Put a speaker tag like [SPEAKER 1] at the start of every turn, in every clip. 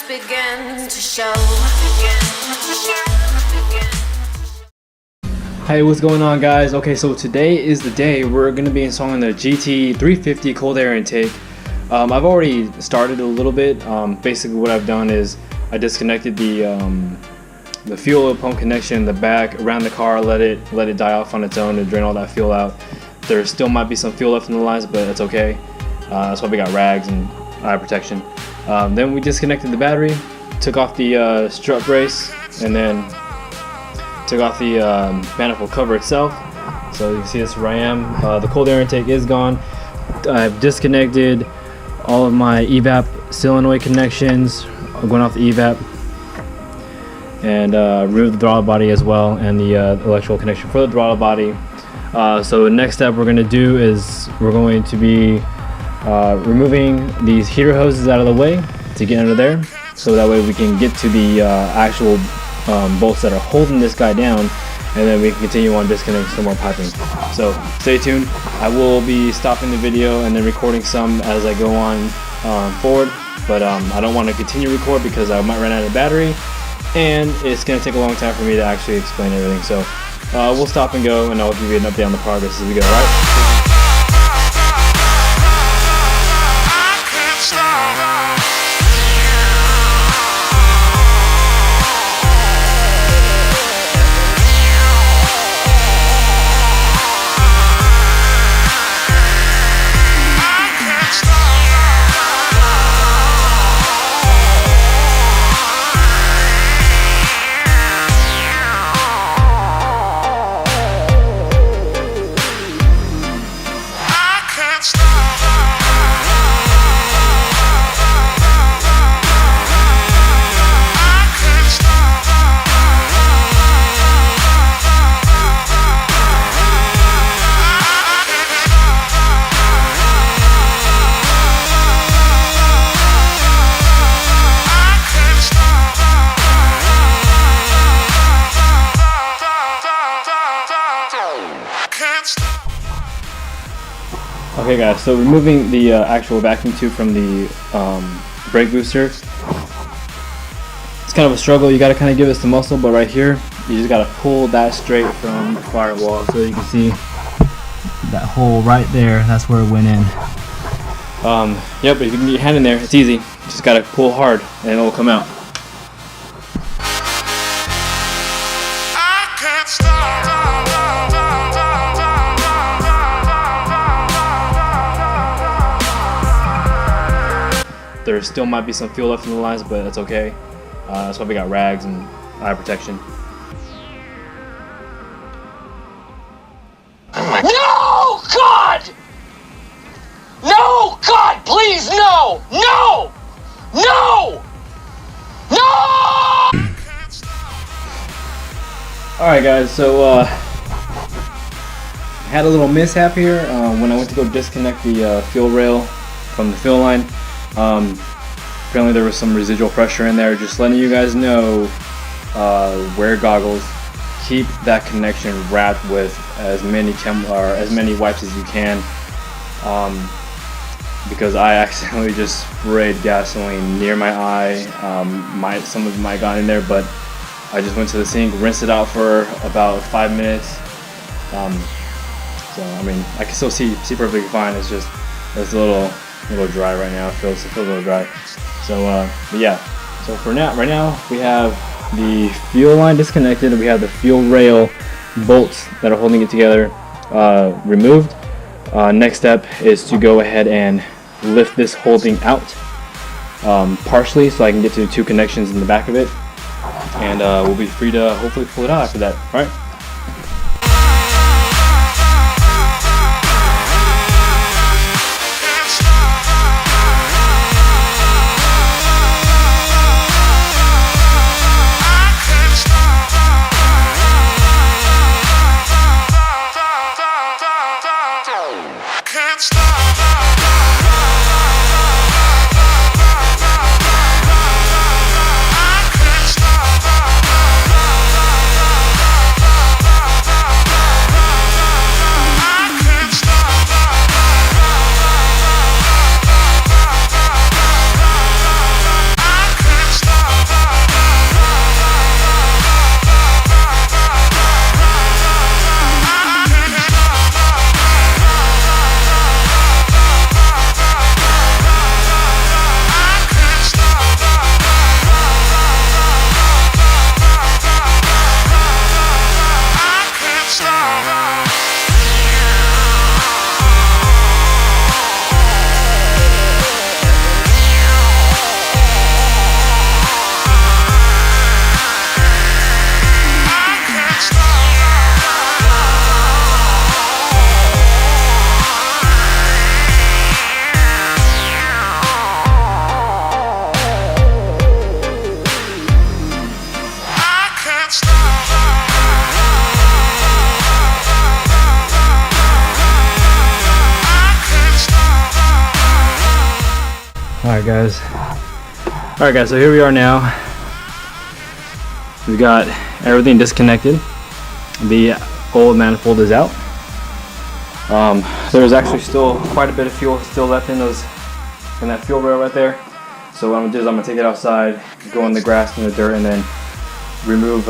[SPEAKER 1] begin to show.
[SPEAKER 2] Hey, what's going on, guys? Okay, so today is the day we're going to be installing the GT350 cold air intake. I've already started a little bit. Basically what I've done is I disconnected the fuel oil pump connection in the back around the car, let it die off on its own to drain all that fuel out. There still might be some fuel left in the lines, but it's okay. That's why we got rags and eye protection. Then we disconnected the battery, took off the strut brace, and then took off the manifold cover itself. So you can see this is where I am. The cold air intake is gone. I've disconnected all of my evap solenoid connections going off the evap, and removed the throttle body as well, and the electrical connection for the throttle body. So the next step we're going to do is we're going to be removing these heater hoses out of the way to get under there, so that way we can get to the actual bolts that are holding this guy down, and then we can continue on disconnecting some more piping. So stay tuned. I will be stopping the video and then recording some as I go on forward, but I don't want to continue record because I might run out of battery, and it's going to take a long time for me to actually explain everything. So we'll stop and go, and I'll give you an update on the progress as we go. All right? Okay guys, so removing the actual vacuum tube from the brake booster, it's kind of a struggle. You got to kind of give it some muscle, but right here you just got to pull that straight from the firewall, so you can see that hole right there. That's where it went in. Yep, but if you can get your hand in there, it's easy. Just got to pull hard and it'll come out. There still might be some fuel left in the lines, but it's okay. That's why we got rags and eye protection.
[SPEAKER 3] No, God! No, God, please, no! No! No! No!
[SPEAKER 2] Alright guys, so had a little mishap here when I went to go disconnect the fuel rail from the fuel line. Apparently there was some residual pressure in there. Just letting you guys know, wear goggles, keep that connection wrapped with as many wipes as you can, because I accidentally just sprayed gasoline near my eye. Some of it might have gone in there, but I just went to the sink, rinsed it out for about 5 minutes. So I mean, I can still see perfectly fine. It's just it's a little dry right now. It feels a little dry. So but yeah, so right now we have the fuel line disconnected, and we have the fuel rail bolts that are holding it together removed. Next step is to go ahead and lift this whole thing out partially, so I can get to the two connections in the back of it, and we'll be free to hopefully pull it out after that. All right. Alright guys, so here we are now. We've got everything disconnected. The old manifold is out. There's actually still quite a bit of fuel still left in that fuel rail right there. So what I'm gonna do is I'm gonna take it outside, go in the grass and the dirt, and then remove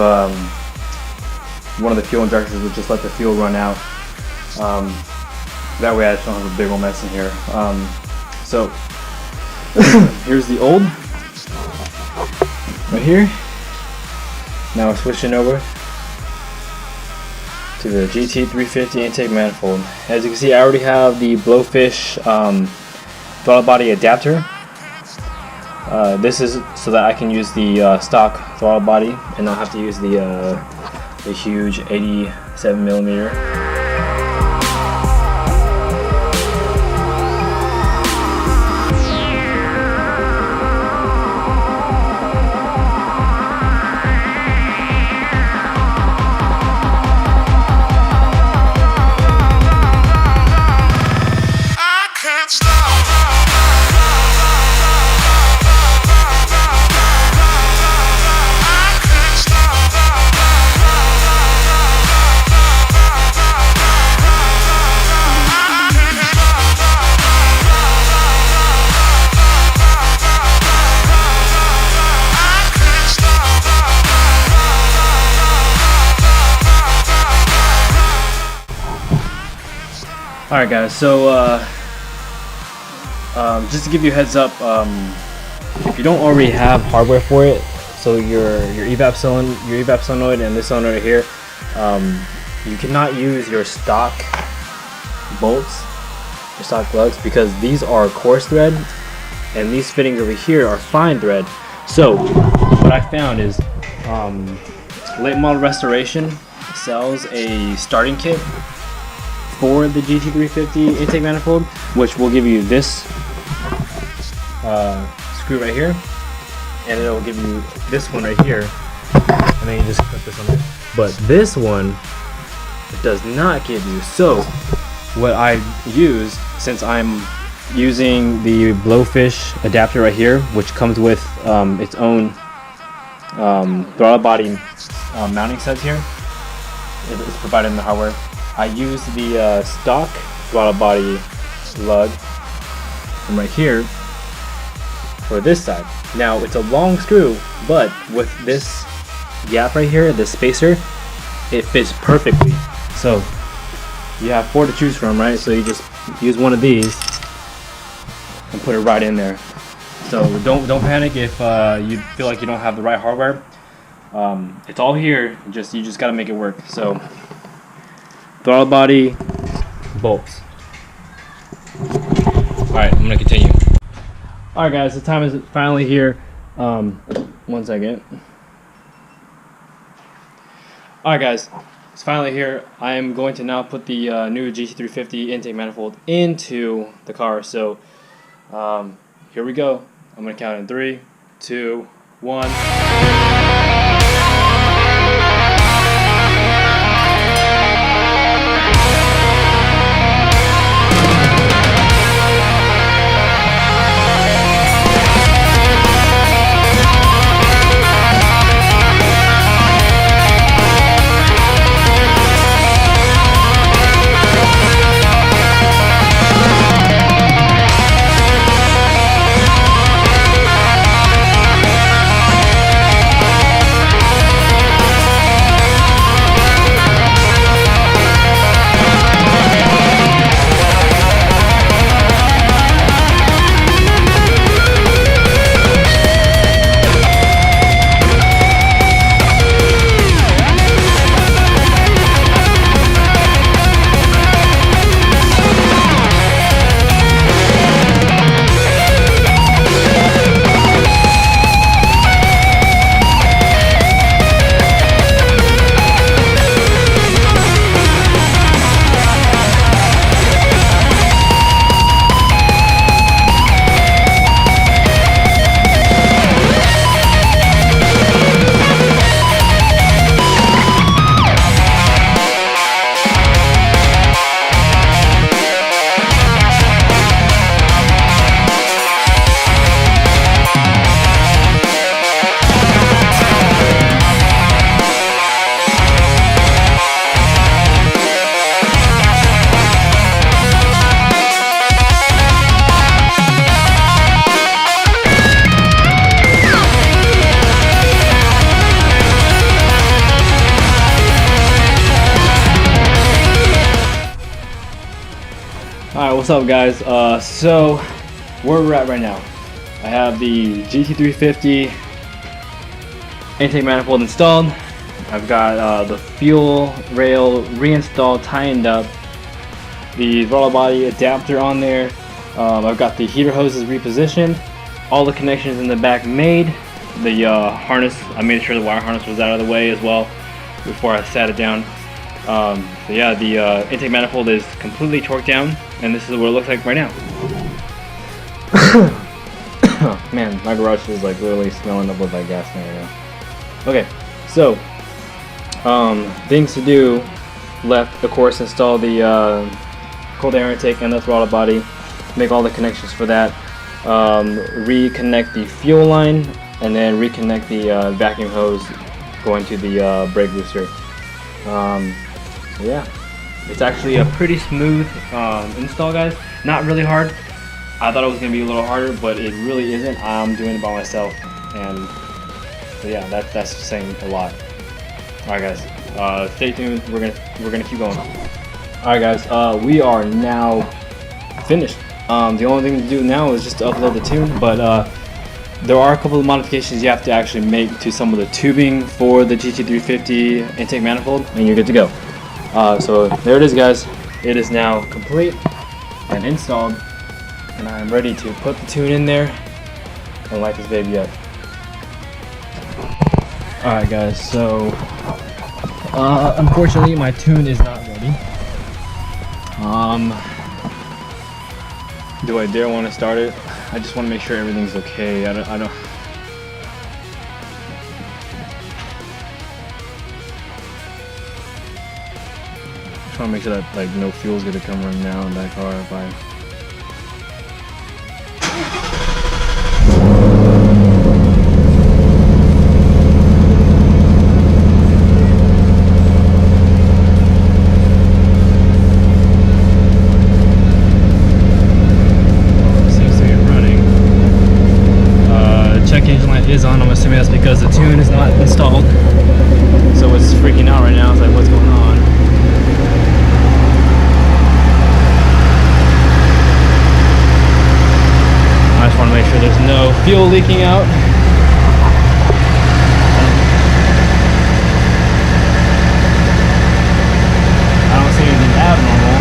[SPEAKER 2] one of the fuel injectors. We'll just let the fuel run out. That way I just don't have a big old mess in here. So here's the old right here. Now we're switching over to the GT350 intake manifold. As you can see, I already have the Blowfish throttle body adapter. This is so that I can use the stock throttle body and not have to use the huge 87mm. Alright guys, so just to give you a heads up, if you don't already have hardware for it, so your evap solenoid and this solenoid here, you cannot use your stock bolts, your stock lugs, because these are coarse thread and these fittings over here are fine thread. So what I found is Late Model Restoration sells a starting kit for the GT350 intake manifold, which will give you this screw right here, and it'll give you this one right here, and then you just put this on there. But this one, it does not give you. So what I use, since I'm using the Blowfish adapter right here, which comes with its own throttle body mounting set here, it's provided in the hardware. I use the stock throttle body lug from right here for this side. Now it's a long screw, but with this gap right here, this spacer, it fits perfectly. So you have 4 to choose from, right? So you just use one of these and put it right in there. So don't panic if you feel like you don't have the right hardware. It's all here. You just gotta make it work. So throttle body, bolts. Alright, I'm gonna continue. Alright guys, the time is finally here. 1 second. Alright guys, it's finally here. I am going to now put the new GT350 intake manifold into the car. So here we go. I'm gonna count in 3, 2, 1. what's up guys? So where we're at right now, I have the GT350 intake manifold installed. I've got the fuel rail reinstalled, tightened up, the throttle body adapter on there. I've got the heater hoses repositioned, all the connections in the back made. The harness, I made sure the wire harness was out of the way as well before I sat it down. So yeah, the intake manifold is completely torqued down, and this is what it looks like right now. Man, my garage is like literally smelling up with like gas right now. Okay, so things to do left, of course, install the cold air intake and the throttle body, make all the connections for that, reconnect the fuel line, and then reconnect the vacuum hose going to the brake booster. So yeah, it's actually a pretty smooth install, guys. Not really hard. I thought it was gonna be a little harder, but it really isn't. I'm doing it by myself, and so yeah, that's saying a lot. All right, guys, stay tuned. We're gonna keep going. All right, guys, we are now finished. The only thing to do now is just to upload the tune, but there are a couple of modifications you have to actually make to some of the tubing for the GT350 intake manifold, and you're good to go. So there it is, guys. It is now complete and installed, and I'm ready to put the tune in there and light this baby up. Alright guys, so unfortunately my tune is not ready. Do I dare want to start it? I just want to make sure everything's okay. I don't just want to make sure that like no fuel's gonna come running down in that car if I. Is on. I'm assuming that's because the tune is not installed, so it's freaking out right now. It's like, what's going on? I just want to make sure there's no fuel leaking out. I don't see anything abnormal.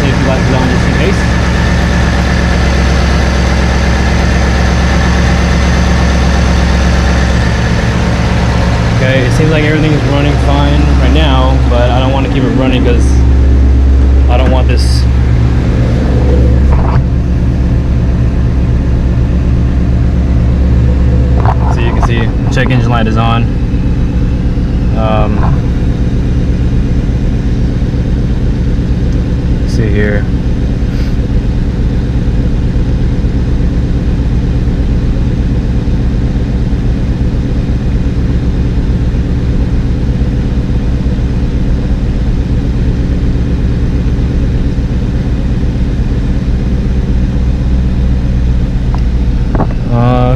[SPEAKER 2] Safety lights is on just in case. Okay, it seems like everything is running fine right now, but I don't want to keep it running because I don't want this. So you can see check engine light is on. See here.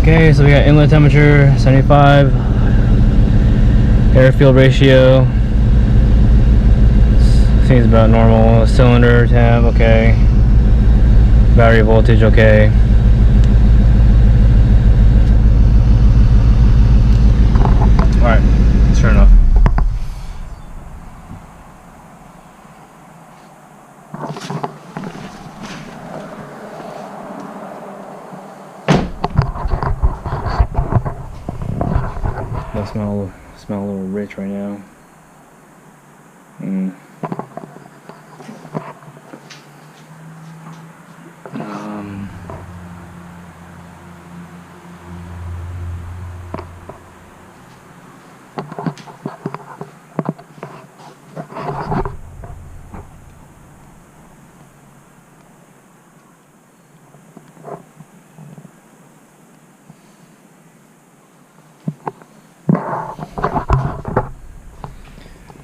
[SPEAKER 2] Okay, so we got inlet temperature 75, air-fuel ratio seems about normal, cylinder temp okay, battery voltage okay. Alright, let's turn it off. Smell a little rich right now.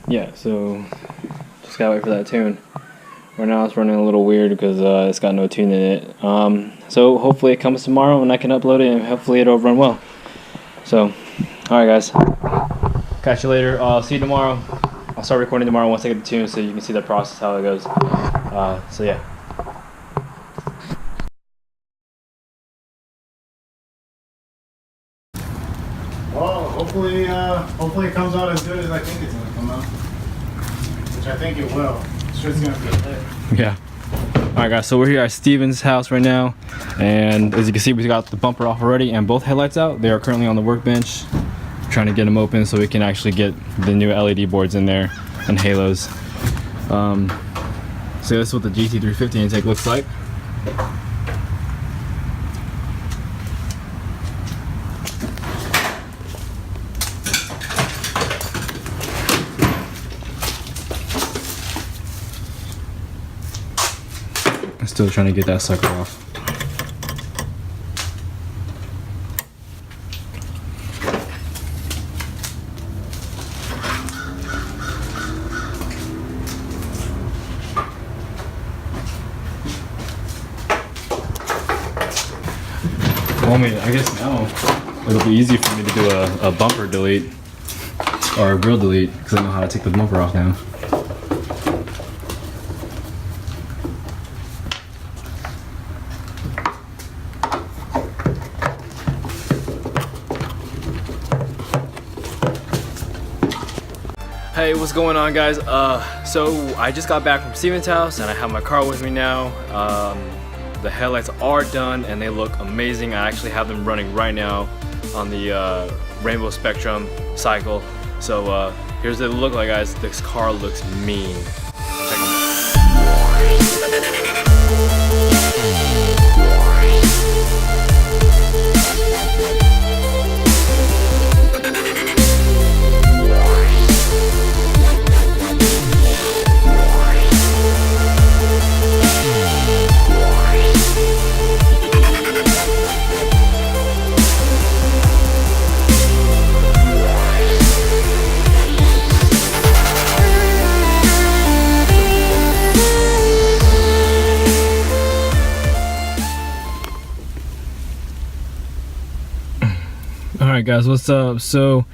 [SPEAKER 2] Yeah, so just gotta wait for that tune. Right now it's running a little weird because it's got no tune in it. So hopefully it comes tomorrow and I can upload it, and hopefully it'll run well. So, alright guys, catch you later. See you tomorrow. I'll start recording tomorrow once I get the tune so you can see the process, how it goes. So yeah.
[SPEAKER 1] Well, hopefully it comes out as good as I think it's gonna come out, which I think it will. It's just gonna be lit.
[SPEAKER 2] Yeah. Alright guys, so we're here at Steven's house right now, and as you can see, we got the bumper off already and both headlights out. They are currently on the workbench, trying to get them open so we can actually get the new LED boards in there and halos. So this is what the GT350 intake looks like. I'm still trying to get that sucker off. Well, I mean, I guess now it'll be easy for me to do a bumper delete or a grill delete because I know how to take the bumper off now. Hey, what's going on, guys? So I just got back from Steven's house and I have my car with me now. The headlights are done and they look amazing. I actually have them running right now on the Rainbow Spectrum cycle. So here's what it look like, guys. This car looks mean. Check it out. Alright guys, what's up? So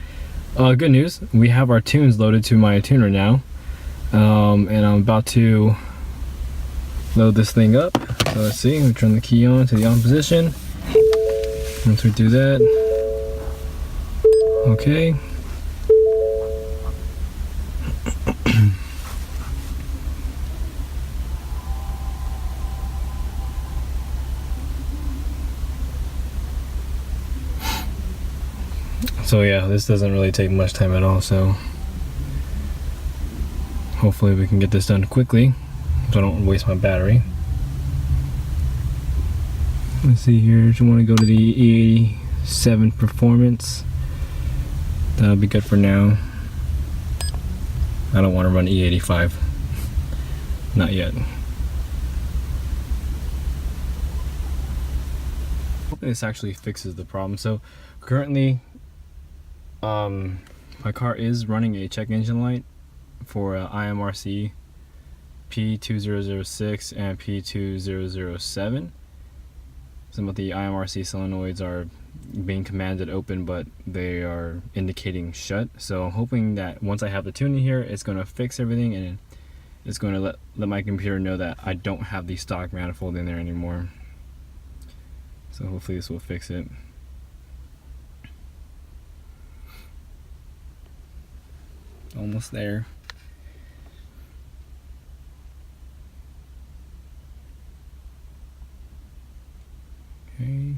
[SPEAKER 2] good news, we have our tunes loaded to my tuner now, and I'm about to load this thing up. So let's see, we turn the key on to the on position. Once we do that, okay. So yeah, this doesn't really take much time at all, so hopefully we can get this done quickly so I don't waste my battery. Let's see here, just want to go to the E87 performance. That'll be good for now. I don't want to run E85. Not yet. Hopefully this actually fixes the problem. So currently my car is running a check engine light for IMRC P2006 and P2007. Some of the IMRC solenoids are being commanded open, but they are indicating shut. So I'm hoping that once I have the tuning here, it's going to fix everything and it's going to let my computer know that I don't have the stock manifold in there anymore. So hopefully this will fix it. Almost there. Okay.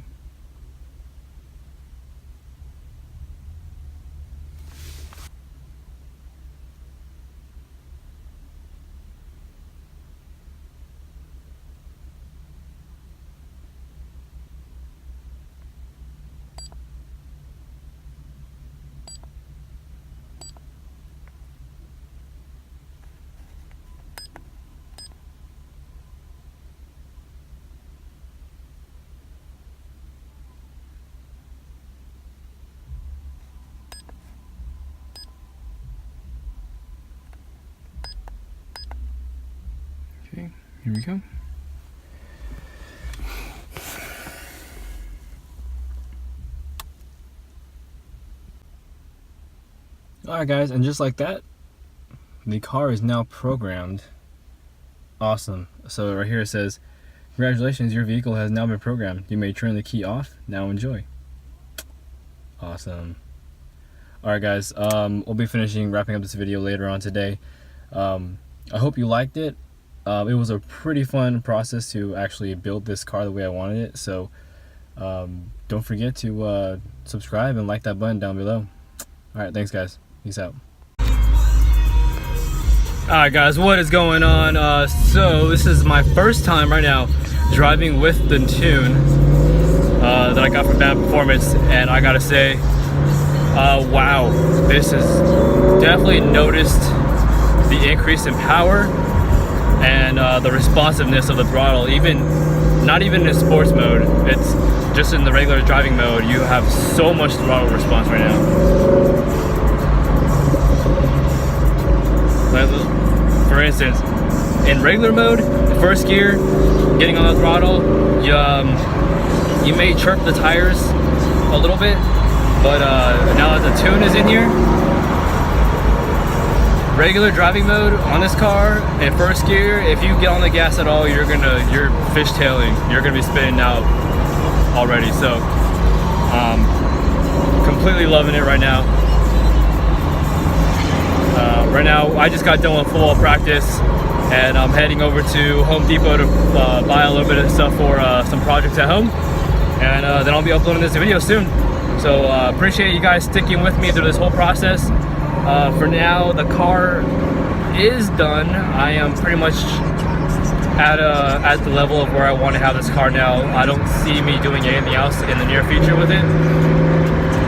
[SPEAKER 2] Okay, here we go. Alright guys, and just like that, the car is now programmed Awesome. So right here it says, congratulations, your vehicle has now been programmed. You may turn the key off. Now enjoy. Awesome. Alright guys, we'll be wrapping up this video later on today. I hope you liked it. It was a pretty fun process to actually build this car the way I wanted it. So don't forget to subscribe and like that button down below. Alright, thanks guys. Peace out. Alright guys, what is going on? So this is my first time right now driving with the tune that I got from Bama Performance, and I gotta say, wow, this has definitely noticed the increase in power and the responsiveness of the throttle. Not even in sports mode, it's just in the regular driving mode, you have so much throttle response right now. For instance, in regular mode, first gear, getting on the throttle, you may chirp the tires a little bit, but now that the tune is in here, regular driving mode on this car in first gear, if you get on the gas at all, you're fishtailing. You're gonna be spinning out already. So completely loving it right now. Right now I just got done with football practice, and I'm heading over to Home Depot to buy a little bit of stuff for some projects at home, and then I'll be uploading this video soon. So appreciate you guys sticking with me through this whole process. For now, the car is done. I am pretty much at the level of where I want to have this car now. I don't see me doing anything else in the near future with it.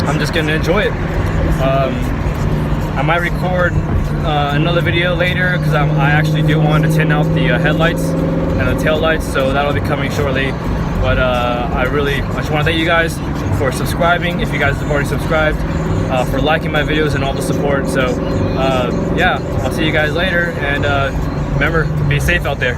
[SPEAKER 2] I'm just gonna enjoy it. I might record another video later, because I actually do want to tin out the headlights and the tail lights, so that'll be coming shortly. But I just want to thank you guys for subscribing, if you guys have already subscribed, for liking my videos and all the support. So yeah, I'll see you guys later, and remember, be safe out there.